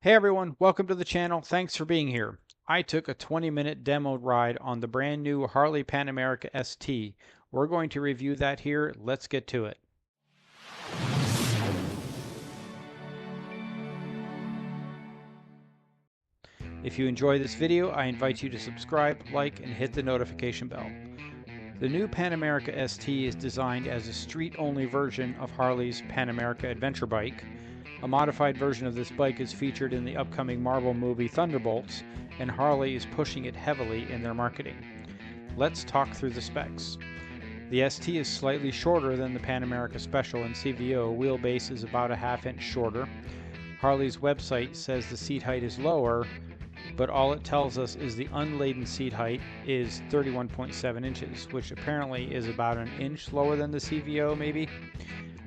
Hey everyone, welcome to the channel. Thanks for being here. I took a 20-minute demo ride on the brand new Harley Pan America ST. We're going to review that here. Let's get to it. If you enjoy this video, I invite you to subscribe, like, and hit the notification bell. The new Pan America ST is designed as a street-only version of Harley's Pan America adventure bike. A modified version of this bike is featured in the upcoming Marvel movie Thunderbolts, and Harley is pushing it heavily in their marketing. Let's talk through the specs. The ST is slightly shorter than the Pan America Special and CVO. Wheelbase is about a half-inch shorter. Harley's website says the seat height is lower, but all it tells us is the unladen seat height is 31.7 inches, which apparently is about an inch lower than the CVO maybe.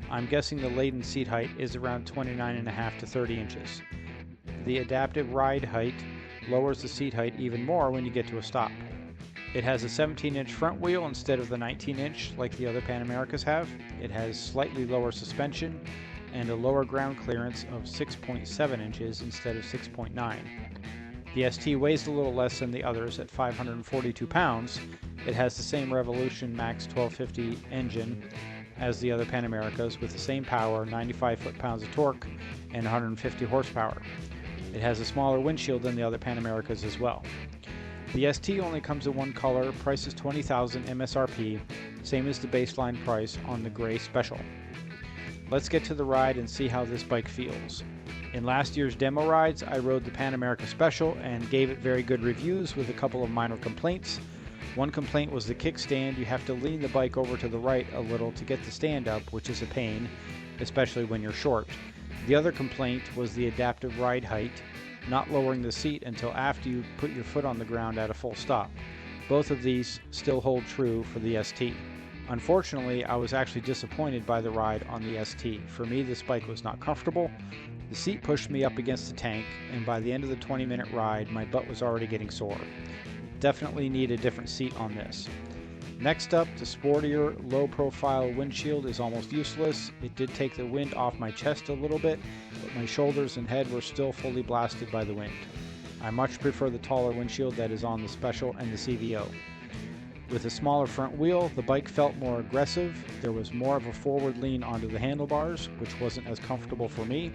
I'm guessing the laden seat height is around 29.5 to 30 inches. The adaptive ride height lowers the seat height even more when you get to a stop. It has a 17-inch front wheel instead of the 19-inch like the other Pan Americas have. It has slightly lower suspension and a lower ground clearance of 6.7 inches instead of 6.9. The ST weighs a little less than the others at 542 pounds. It has the same Revolution Max 1250 engine as the other Pan Americas with the same power, 95 foot-pounds of torque, and 150 horsepower. It has a smaller windshield than the other Pan Americas as well. The ST only comes in one color, price is $20,000 MSRP, same as the baseline price on the gray special. Let's get to the ride and see how this bike feels. In last year's demo rides, I rode the Pan America Special and gave it very good reviews with a couple of minor complaints. One complaint was the kickstand. You have to lean the bike over to the right a little to get the stand up, which is a pain, especially when you're short. The other complaint was the adaptive ride height, not lowering the seat until after you put your foot on the ground at a full stop. Both of these still hold true for the ST. Unfortunately, I was actually disappointed by the ride on the ST. For me, this bike was not comfortable. The seat pushed me up against the tank, and by the end of the 20-minute ride, my butt was already getting sore. Definitely need a different seat on this. Next up, the sportier, low-profile windshield is almost useless. It did take the wind off my chest a little bit, but my shoulders and head were still fully blasted by the wind. I much prefer the taller windshield that is on the Special and the CVO. With a smaller front wheel, the bike felt more aggressive. There was more of a forward lean onto the handlebars, which wasn't as comfortable for me.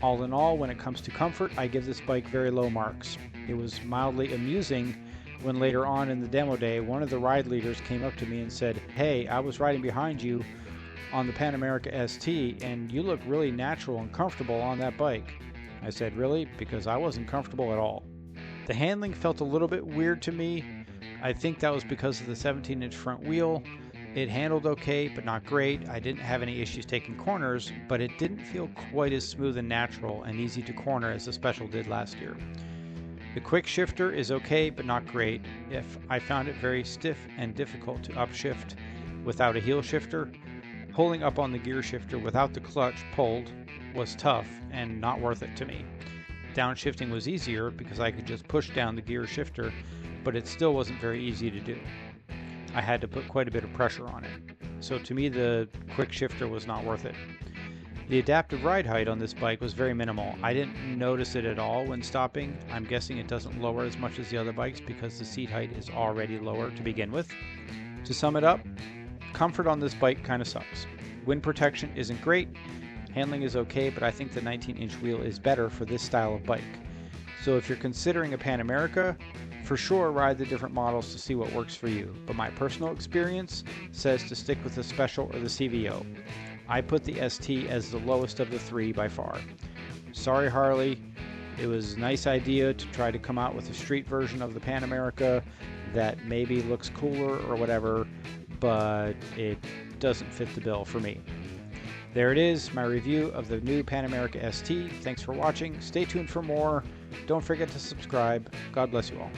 All in all, when it comes to comfort, I give this bike very low marks. It was mildly amusing when later on in the demo day, one of the ride leaders came up to me and said, "Hey, I was riding behind you on the Pan America ST, and you look really natural and comfortable on that bike." I said, "Really?" Because I wasn't comfortable at all. The handling felt a little bit weird to me. I think that was because of the 17-inch front wheel. It handled okay, but not great. I didn't have any issues taking corners, but it didn't feel quite as smooth and natural and easy to corner as the Special did last year. The quick shifter is okay, but not great. I found it very stiff and difficult to upshift without a heel shifter. Pulling up on the gear shifter without the clutch pulled was tough and not worth it to me. Downshifting was easier because I could just push down the gear shifter, but it still wasn't very easy to do. I had to put quite a bit of pressure on it. So to me, the quick shifter was not worth it. The adaptive ride height on this bike was very minimal. I didn't notice it at all when stopping. I'm guessing it doesn't lower as much as the other bikes because the seat height is already lower to begin with. To sum it up, comfort on this bike kind of sucks. Wind protection isn't great. Handling is okay, but I think the 19-inch wheel is better for this style of bike. So if you're considering a Pan America, for sure ride the different models to see what works for you. But my personal experience says to stick with the Special or the CVO. I put the ST as the lowest of the three by far. Sorry, Harley. It was a nice idea to try to come out with a street version of the Pan America that maybe looks cooler or whatever, but it doesn't fit the bill for me. There it is, my review of the new Pan America ST. Thanks for watching. Stay tuned for more. Don't forget to subscribe. God bless you all.